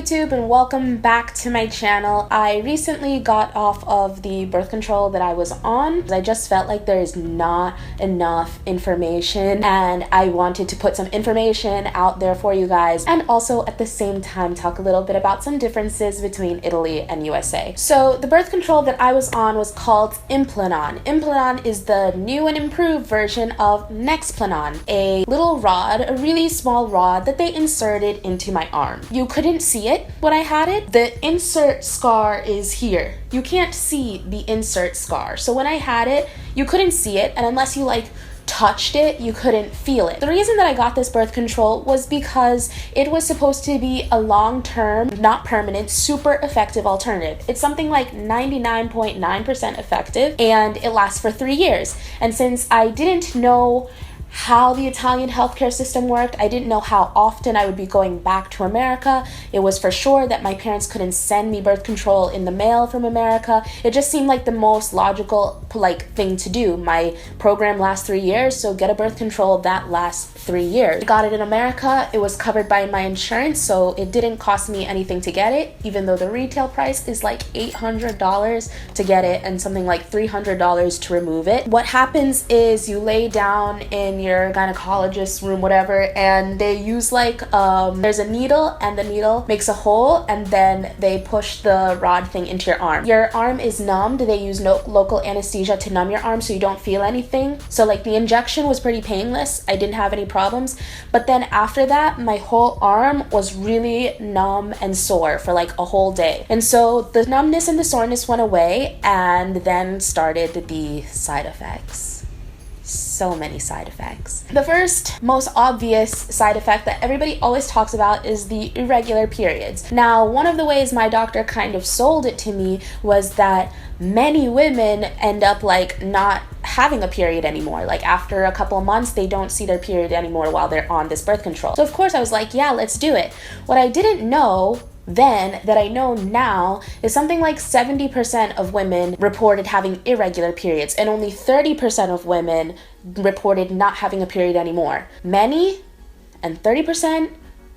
YouTube and welcome back to my channel. I recently got off of the birth control that I was on. I just felt like there is not enough information and I wanted to put some information out there for you guys and also at the same time talk a little bit about some differences between Italy and USA. So the birth control that I was on was called Implanon. Implanon is the new and improved version of Nexplanon, a little rod, a really small rod that they inserted into my arm. You couldn't see it when I had it. The insert scar is here. You can't see the insert scar. So when I had it, you couldn't see it, and unless you touched it, you couldn't feel it. The reason that I got this birth control was because it was supposed to be a long-term, not permanent, super effective alternative. It's something like 99.9% effective and it lasts for 3 years. And since I didn't know how the Italian healthcare system worked, I didn't know how often I would be going back to America. It was for sure that my parents couldn't send me birth control in the mail from America. It just seemed like the most logical thing to do. My program lasts 3 years, so get a birth control that lasts 3 years. I got it in America. It was covered by my insurance, so it didn't cost me anything to get it, even though the retail price is like $800 to get it and something like $300 to remove it. What happens is you lay down in your gynecologist's room, whatever, and they use there's a needle and the needle makes a hole and then they push the rod thing into your arm. Your arm is numbed. They use local anesthesia to numb your arm so you don't feel anything. So the injection was pretty painless. I didn't have any problems. But then after that, my whole arm was really numb and sore for a whole day. And so the numbness and the soreness went away and then started the side effects. So many side effects. The first most obvious side effect that everybody always talks about is the irregular periods. Now, one of the ways my doctor kind of sold it to me was that many women end up not having a period anymore. After a couple of months, they don't see their period anymore while they're on this birth control. So of course I was like, yeah, let's do it. What I didn't know then that I know now is something like 70% of women reported having irregular periods and only 30% of women reported not having a period anymore. Many and 30%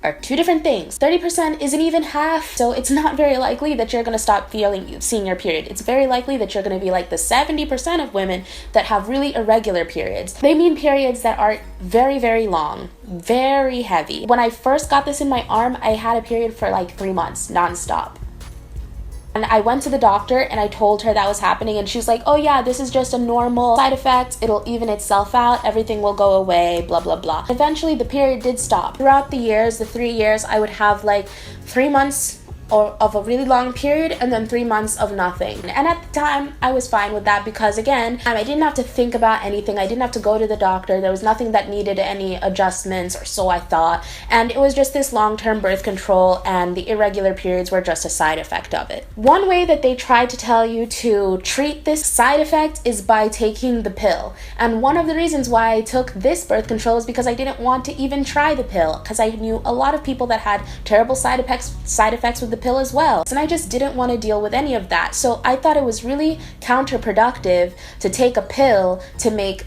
are two different things. 30% isn't even half, so it's not very likely that you're going to stop seeing your period. It's very likely that you're going to be like the 70% of women that have really irregular periods. They mean periods that are very, very long, very heavy. When I first got this in my arm, I had a period for 3 months, nonstop. And I went to the doctor and I told her that was happening and she was like, oh yeah, this is just a normal side effect. It'll even itself out. Everything will go away, blah, blah, blah. Eventually the period did stop. Throughout the years, the 3 years, I would have 3 months of a really long period and then 3 months of nothing. And at the time, I was fine with that because again, I didn't have to think about anything. I didn't have to go to the doctor. There was nothing that needed any adjustments, or so I thought. And it was just this long-term birth control and the irregular periods were just a side effect of it. One way that they tried to tell you to treat this side effect is by taking the pill. And one of the reasons why I took this birth control is because I didn't want to even try the pill because I knew a lot of people that had terrible side effects with the pill as well. And I just didn't want to deal with any of that. So I thought it was really counterproductive to take the pill to make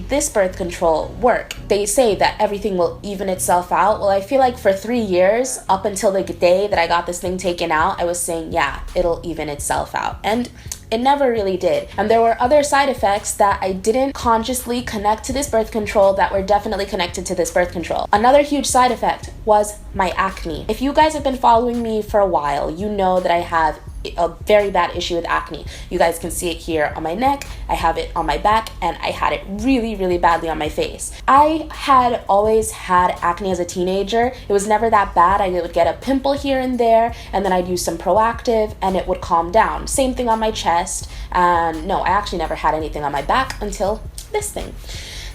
this birth control work. They say that everything will even itself out. Well, I feel like for 3 years, up until the day that I got this thing taken out, I was saying, yeah, it'll even itself out. And it never really did. And there were other side effects that I didn't consciously connect to this birth control that were definitely connected to this birth control. Another huge side effect was my acne. If you guys have been following me for a while, you know that I have a very bad issue with acne. You guys can see it here on my neck, I have it on my back, and I had it really, really badly on my face. I had always had acne as a teenager. It was never that bad. I would get a pimple here and there, and then I'd use some Proactive, and it would calm down. Same thing on my chest, and no, I actually never had anything on my back until this thing.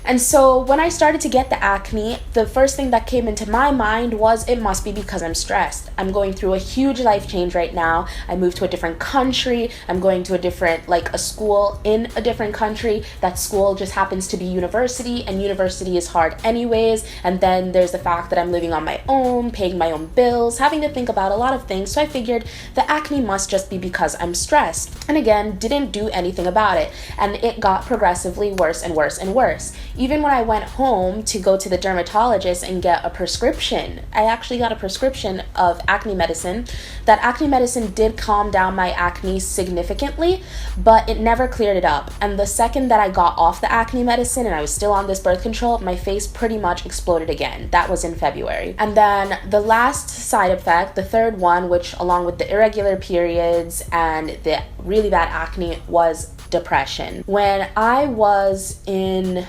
And so when I started to get the acne, the first thing that came into my mind was it must be because I'm stressed. I'm going through a huge life change right now. I moved to a different country. I'm going to a school in a different country. That school just happens to be university, and university is hard anyways. And then there's the fact that I'm living on my own, paying my own bills, having to think about a lot of things. So I figured the acne must just be because I'm stressed. And again, didn't do anything about it. And it got progressively worse and worse and worse. even when I went home to go to the dermatologist and get a prescription, I actually got a prescription of acne medicine. That acne medicine did calm down my acne significantly, but it never cleared it up. And the second that I got off the acne medicine and I was still on this birth control, my face pretty much exploded again. That was in February. And then the last side effect, the third one, which along with the irregular periods and the really bad acne, was depression. When I was in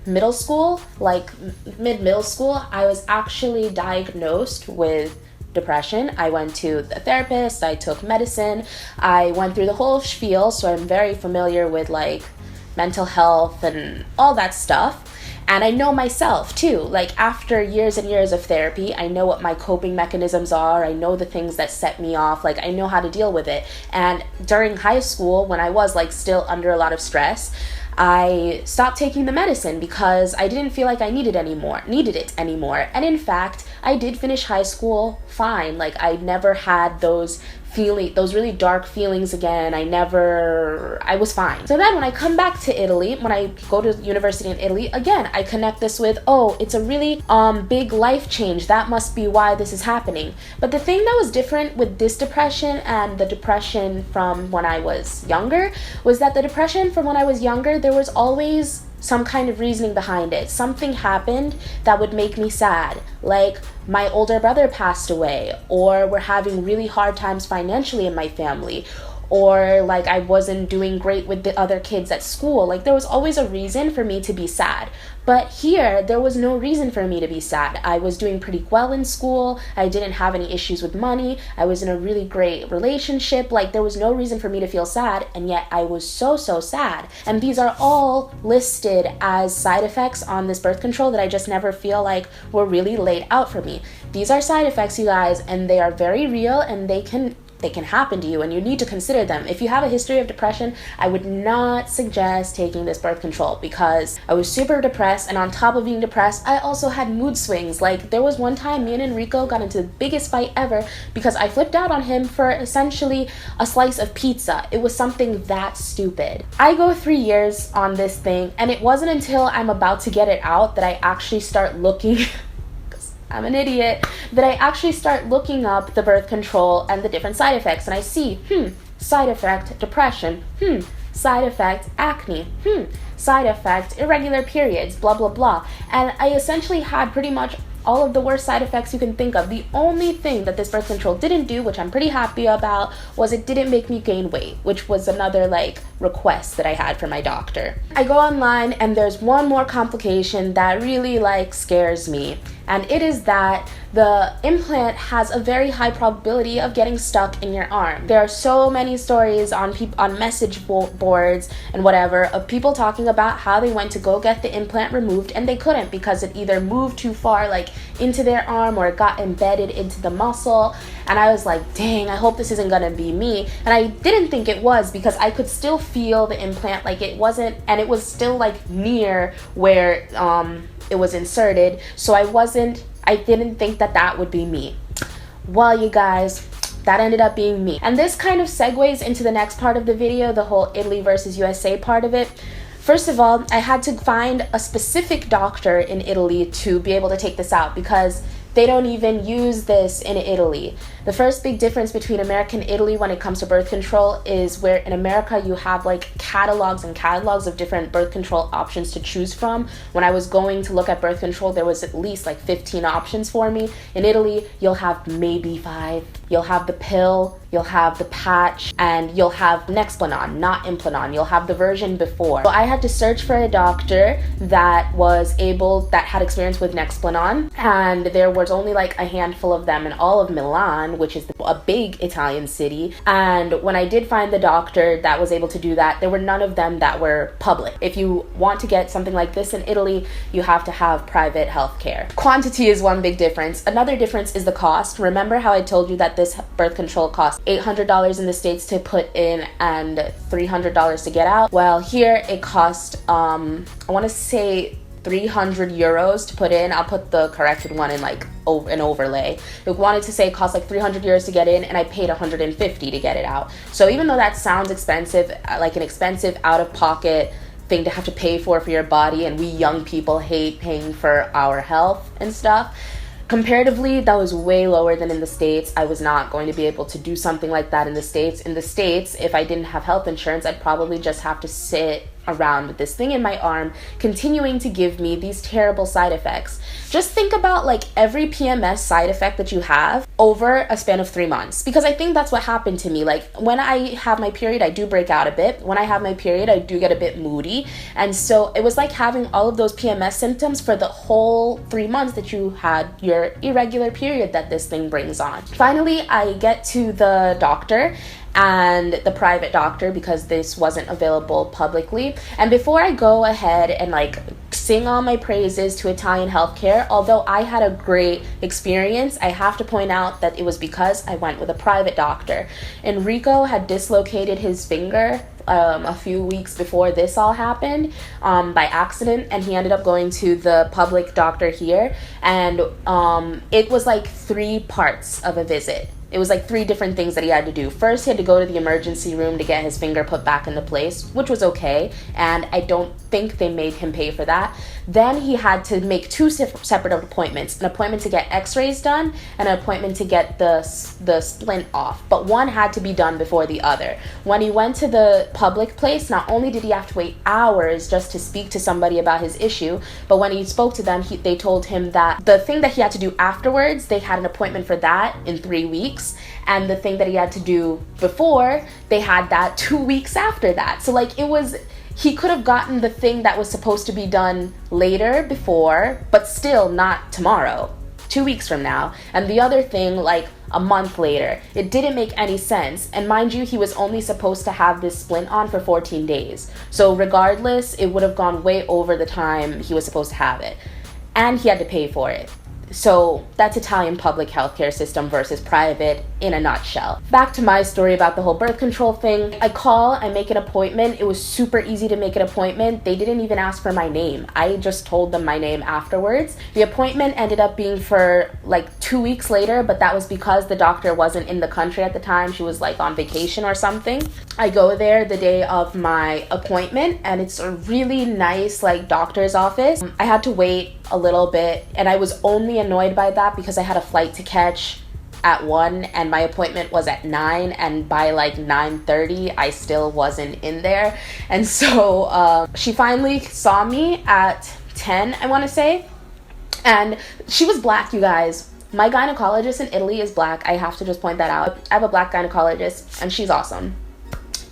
middle school, like mid-middle school, I was actually diagnosed with depression. I went to the therapist, I took medicine, I went through the whole spiel, so I'm very familiar with like mental health and all that stuff. And I know myself too. Like after years and years of therapy, I know what my coping mechanisms are. I know the things that set me off. Like I know how to deal with it. And during high school, when I was like still under a lot of stress, I stopped taking the medicine because I didn't feel like I needed it anymore. And in fact, I did finish high school fine. Like I never had those really dark feelings again. I was fine. So then when I come back to Italy, when I go to university in Italy, again, I connect this with, oh, it's a really big life change. That must be why this is happening. But the thing that was different with this depression and the depression from when I was younger was that the depression from when I was younger, there was always some kind of reasoning behind it. Something happened that would make me sad, like my older brother passed away, or we're having really hard times financially in my family, or like I wasn't doing great with the other kids at school. Like there was always a reason for me to be sad. But here, there was no reason for me to be sad. I was doing pretty well in school. I didn't have any issues with money. I was in a really great relationship. Like there was no reason for me to feel sad, and yet I was so sad. And these are all listed as side effects on this birth control that I just never feel like were really laid out for me. These are side effects, you guys, and they are very real, and they can happen to you, and you need to consider them. If you have a history of depression, I would not suggest taking this birth control because I was super depressed, and on top of being depressed, I also had mood swings. Like there was one time me and Enrico got into the biggest fight ever because I flipped out on him for essentially a slice of pizza. It was something that stupid. I go 3 years on this thing, and it wasn't until I'm about to get it out that I actually start looking I'm an idiot, that I actually start looking up the birth control and the different side effects, and I see, side effect depression, side effect acne, side effect irregular periods, blah blah blah. And I essentially had pretty much all of the worst side effects you can think of. The only thing that this birth control didn't do, which I'm pretty happy about, was it didn't make me gain weight, which was another like request that I had from my doctor. I go online and there's one more complication that really like scares me, and it is that the implant has a very high probability of getting stuck in your arm. There are so many stories on message boards and whatever of people talking about how they went to go get the implant removed and they couldn't because it either moved too far like into their arm or it got embedded into the muscle. And I was like, dang, I hope this isn't gonna be me. And I didn't think it was because I could still feel the implant, like it wasn't, and it was still like near where it was inserted. So I didn't think that would be me. Well, you guys, that ended up being me. And this kind of segues into the next part of the video, the whole Italy versus USA part of it. First of all, I had to find a specific doctor in Italy to be able to take this out because they don't even use this in Italy. The first big difference between America and Italy when it comes to birth control is where in America you have like catalogs and catalogs of different birth control options to choose from. When I was going to look at birth control, there was at least like 15 options for me. In Italy, you'll have maybe 5. You'll have the pill, you'll have the patch, and you'll have Nexplanon, not Implanon. You'll have the version before. So I had to search for a doctor that had experience with Nexplanon, and there was only like a handful of them in all of Milan, which is a big Italian city. And when I did find the doctor that was able to do that, there were none of them that were public. If you want to get something like this in Italy, you have to have private healthcare. Quantity is one big difference. Another difference is the cost. Remember how I told you that this birth control costs $800 in the States to put in and $300 to get out? Well, here it cost, I want to say 300 euros to put in. I'll put the corrected one in like an overlay. It wanted to say it cost like 300 euros to get in, and I paid 150 to get it out. So even though that sounds expensive, like an expensive out-of-pocket thing to have to pay for your body, and we young people hate paying for our health and stuff. Comparatively, that was way lower than in the States. I was not going to be able to do something like that in the States. In the States, if I didn't have health insurance, I'd probably just have to sit around with this thing in my arm, continuing to give me these terrible side effects. Just think about like every PMS side effect that you have over a span of 3 months, because I think that's what happened to me. Like when I have my period, I do break out a bit. When I have my period, I do get a bit moody. And so it was like having all of those PMS symptoms for the whole 3 months that you had your irregular period that this thing brings on. Finally, I get to the doctor, and the private doctor, because this wasn't available publicly. And before I go ahead and like sing all my praises to Italian healthcare, although I had a great experience, I have to point out that it was because I went with a private doctor. Enrico had dislocated his finger a few weeks before this all happened by accident, and he ended up going to the public doctor here, and it was like 3 parts of a visit. It was like 3 different things that he had to do. First, he had to go to the emergency room to get his finger put back into place, which was okay, and I don't think they made him pay for that. Then he had to make 2 separate appointments, an appointment to get x-rays done and an appointment to get the splint off, but one had to be done before the other. When he went to the public place, not only did he have to wait hours just to speak to somebody about his issue, but when he spoke to them, they told him that the thing that he had to do afterwards, they had an appointment for that in 3 weeks, and the thing that he had to do before, they had that 2 weeks after that. So like he could have gotten the thing that was supposed to be done later before, but still not tomorrow, 2 weeks from now, and the other thing like a month later. It didn't make any sense. And mind you, he was only supposed to have this splint on for 14 days. So regardless, it would have gone way over the time he was supposed to have it. And he had to pay for it. So that's Italian public healthcare system versus private in a nutshell. Back to my story about the whole birth control thing. I make an appointment. It was super easy to make an appointment. They didn't even ask for my name. I just told them my name afterwards. The appointment ended up being for like 2 weeks later, but that was because the doctor wasn't in the country at the time. She was like on vacation or something. I go there the day of my appointment, and it's a really nice like doctor's office. I had to wait a little bit, and I was only annoyed by that because I had a flight to catch at 1 and my appointment was at 9, and by like 9:30 I still wasn't in there. And so she finally saw me at 10, I want to say, and she was black, you guys. My gynecologist in Italy is black. I have to just point that out. I have a black gynecologist and she's awesome.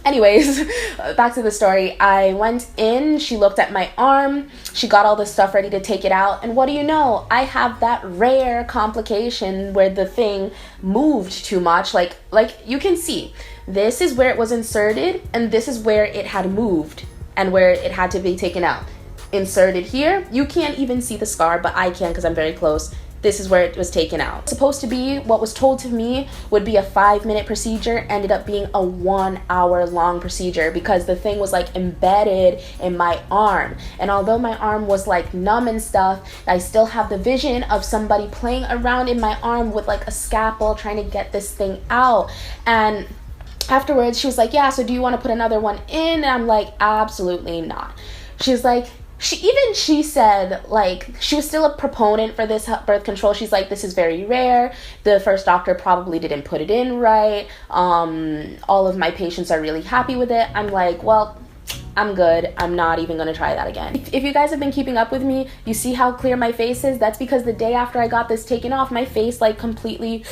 Anyways, back to the story. I went in, she looked at my arm, she got all the stuff ready to take it out, and what do you know? I have that rare complication where the thing moved too much. Like you can see, this is where it was inserted, and this is where it had moved and where it had to be taken out. Inserted here, you can't even see the scar, but I can because I'm very close. This is where it was taken out. It's supposed to be, what was told to me would be a 5-minute procedure, ended up being a 1 hour long procedure because the thing was like embedded in my arm. And although my arm was like numb and stuff, I still have the vision of somebody playing around in my arm with like a scalpel trying to get this thing out. And afterwards she was like, yeah, so do you want to put another one in? And I'm like, absolutely not. She's like, she said, like, she was still a proponent for this birth control. She's like, this is very rare. The first doctor probably didn't put it in right. All of my patients are really happy with it. I'm like, well, I'm good. I'm not even going to try that again. If you guys have been keeping up with me, you see how clear my face is? That's because the day after I got this taken off, my face, like, completely,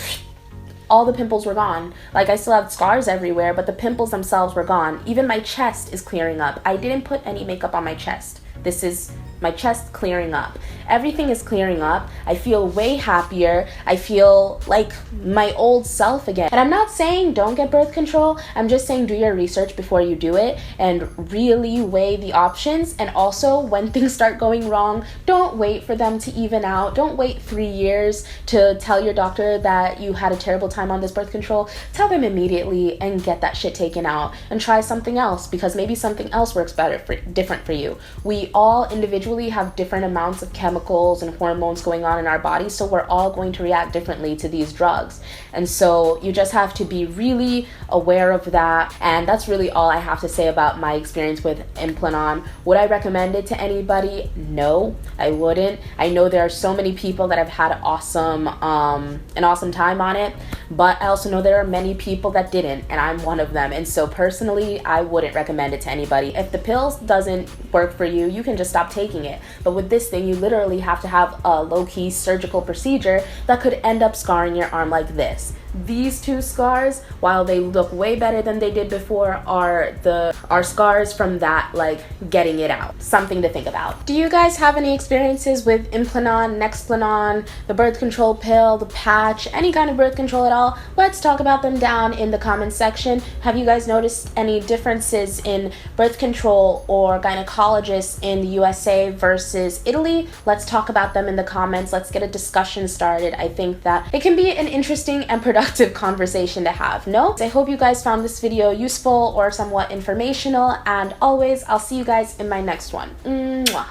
all the pimples were gone. Like, I still have scars everywhere, but the pimples themselves were gone. Even my chest is clearing up. I didn't put any makeup on my chest. This is my chest clearing up. Everything is clearing up. I feel way happier. I feel like my old self again. And I'm not saying don't get birth control. I'm just saying do your research before you do it and really weigh the options. And also, when things start going wrong, don't wait for them to even out. Don't wait 3 years to tell your doctor that you had a terrible time on this birth control. Tell them immediately and get that shit taken out and try something else, because maybe something else works different for you. We all individually have different amounts of chemicals chemicals and hormones going on in our bodies, so we're all going to react differently to these drugs. And so you just have to be really aware of that. And that's really all I have to say about my experience with Implanon. Would I recommend it to anybody? No, I wouldn't. I know there are so many people that have had an awesome time on it, but I also know there are many people that didn't, and I'm one of them. And so personally, I wouldn't recommend it to anybody. If the pills doesn't work for you, you can just stop taking it. But with this thing, you literally have to have a low-key surgical procedure that could end up scarring your arm like this. These two scars, while they look way better than they did before, are scars from that, like, getting it out. Something to think about. Do you guys have any experiences with Implanon, Nexplanon, the birth control pill, the patch, any kind of birth control at all? Let's talk about them down in the comments section. Have you guys noticed any differences in birth control or gynecologists in the USA versus Italy? Let's talk about them in the comments. Let's get a discussion started. I think that it can be an interesting and productive conversation to have. No? I hope you guys found this video useful or somewhat informational, and always, I'll see you guys in my next one. Mwah.